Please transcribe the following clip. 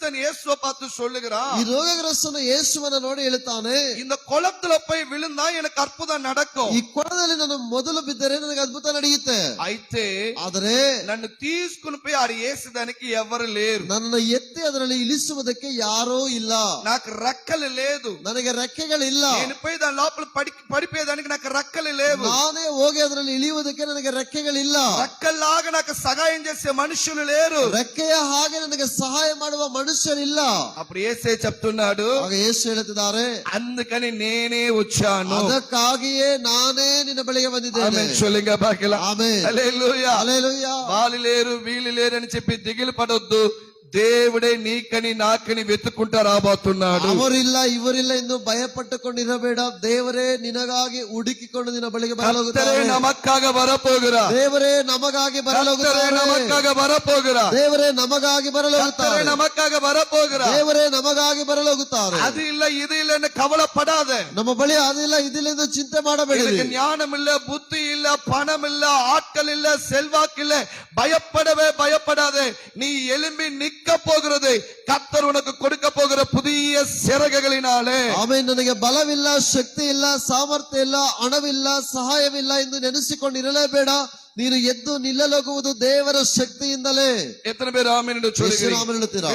வியாதிஸ்தன் இயேசுவை பார்த்து சொல்லுகிறான், ಈ ರೋಗಗ್ರಸ್ತನು ಯೇಸುವನ್ನ ನೋಡಿ ಹೇಳುತ್ತಾನೆ, இந்த குளத்துல போய் விழுந்தா எனக்கு அற்புதம் நடக்கும். ಈ ಕೊಳದಲ್ಲಿ ನಾನು ಮೊದಲು ಬಿದ್ದರೆ ನನಗೆ ಅದ್ಭುತ ನಡೆಯುತ್ತೆ. అయితే ಆದರೆ నన్ను తీసుకుని పోయి ఆడ వేసేదానికి ఎవరు లేరు. ನನ್ನನ್ನು ಎತ್ತಿ ಅದರಲ್ಲಿ ಇಳಿಸುವುದಕ್ಕೆ ಯಾರೂ ಇಲ್ಲ. నాకు రెక్కలు లేదు. ನನಗೆ ರೆಕ್ಕೆಗಳಿಲ್ಲ. నేను పోయి దాని లోపల పడిపోయేదానికి నాకు రెక్కలు లేవు. ನಾನೇ ಹೋಗಿ ಅದರಲ್ಲಿ ಇಳಿಯುವುದಕ್ಕೆ ನನಗೆ ರೆಕ್ಕೆಗಳಿಲ್ಲ. రెక్కల్లాగా నాకు సహాయం చేసే మనుషులు లేరు. ರೆಕ್ಕೆಯ ಹಾಗೆ ನನಗೆ ಸಹಾಯ ಮಾಡುವ ಮನುಷ್ಯರಿಲ್ಲ. అప్పుడు యేసే చెప్తున్నాడు, ಆಗ ಯೇಸು ಹೇಳುತ್ತಿದ್ದಾರೆ, అందుకని నేనే వచ్చాను. ಅದಕ್ಕಾಗಿಯೇ ನಾನೇ ನಿನ್ನ ಬಳಿಗೆ ಬಂದಿದ್ದೇನೆ. ఆమేన్. சொல்லுங்க பார்க்கலாம். ಆಮೆನ್. హల్లెలూయా. హల్లెలూయా. వాళ్ళు లేరు వీళ్ళు లేరు అని చెప్పి దిగులు పడొద్దు. దేవుడే నీకని నాకని వెతుక్కుంటా రాబోతున్నాడు. ಅವರಿಲ್ಲ ಇವರಿಲ್ಲ ಎಂದು ಭಯಪಟ್ಟುಕೊಂಡಿರಬೇಡ. ದೇವರೇ ನಿನಗಾಗಿ ಹುಡುಕಿಕೊಂಡು ನಿನ್ನ ಬಳಿಗೆ ಬರಲೋಗುತ್ತಾರೆ. ನಮಕ್ಕಾಗ ಬರಪೋಗುರಾ. ದೇವರೇ ನಮಗಾಗಿ ಬರಲೋಗುತ್ತಾರೆ. ನಮಕ್ಕಾಗ ಬರಪೋಗುರಾ. ದೇವರೇ ನಮಗಾಗಿ ಬರಲೋಗುತ್ತಾರೆ. ನಮಕ್ಕಾಗ ಬರಪೋಗುರಾ. ದೇವರೇ ನಮಗಾಗಿ ಬರಲೋಗುತ್ತಾರೆ. ಅದು ಇಲ್ಲ ಇದು ಇಲ್ಲ ಎಂದು ಕವಲಪಡಾದೆ. ನಮ್ಮ ಬಳಿ ಅದಿಲ್ಲ ಇದಿಲ್ಲ ಎಂದು ಚಿಂತೆ ಮಾಡಬೇಡಿ. ஞானம் இல்ல, புத்தி இல்ல, பணம் இல்ல, ஆட்கள் இல்ல, செல்வாக்கு இல்ல, பயப்படவே பயப்படாதே. நீ எழும்பி நிக்க போகிறது கர்த்தர் உனக்கு கொடுக்க போகிற புதிய சிறகுகளினாலே. ಆಮೆನ್. ನನಗೆ ಬಲವಿಲ್ಲ, ಶಕ್ತಿ ಇಲ್ಲ, ಸಾಮರ್ಥ್ಯ ಇಲ್ಲ, ಹಣವಿಲ್ಲ, ಸಹಾಯವಿಲ್ಲ ಎಂದು ನೆನೆಸಿಕೊಂಡಿರಲೇಬೇಡ. ನೀನು ಎದ್ದು ನಿಲ್ಲಲೋಗುವುದು ದೇವರ ಶಕ್ತಿಯಿಂದಲೇ. எத்தனை பேர் ஆமென் என்று சொல்லுகிறீர்கள்? ಹೇಳುತ್ತೀರಾ?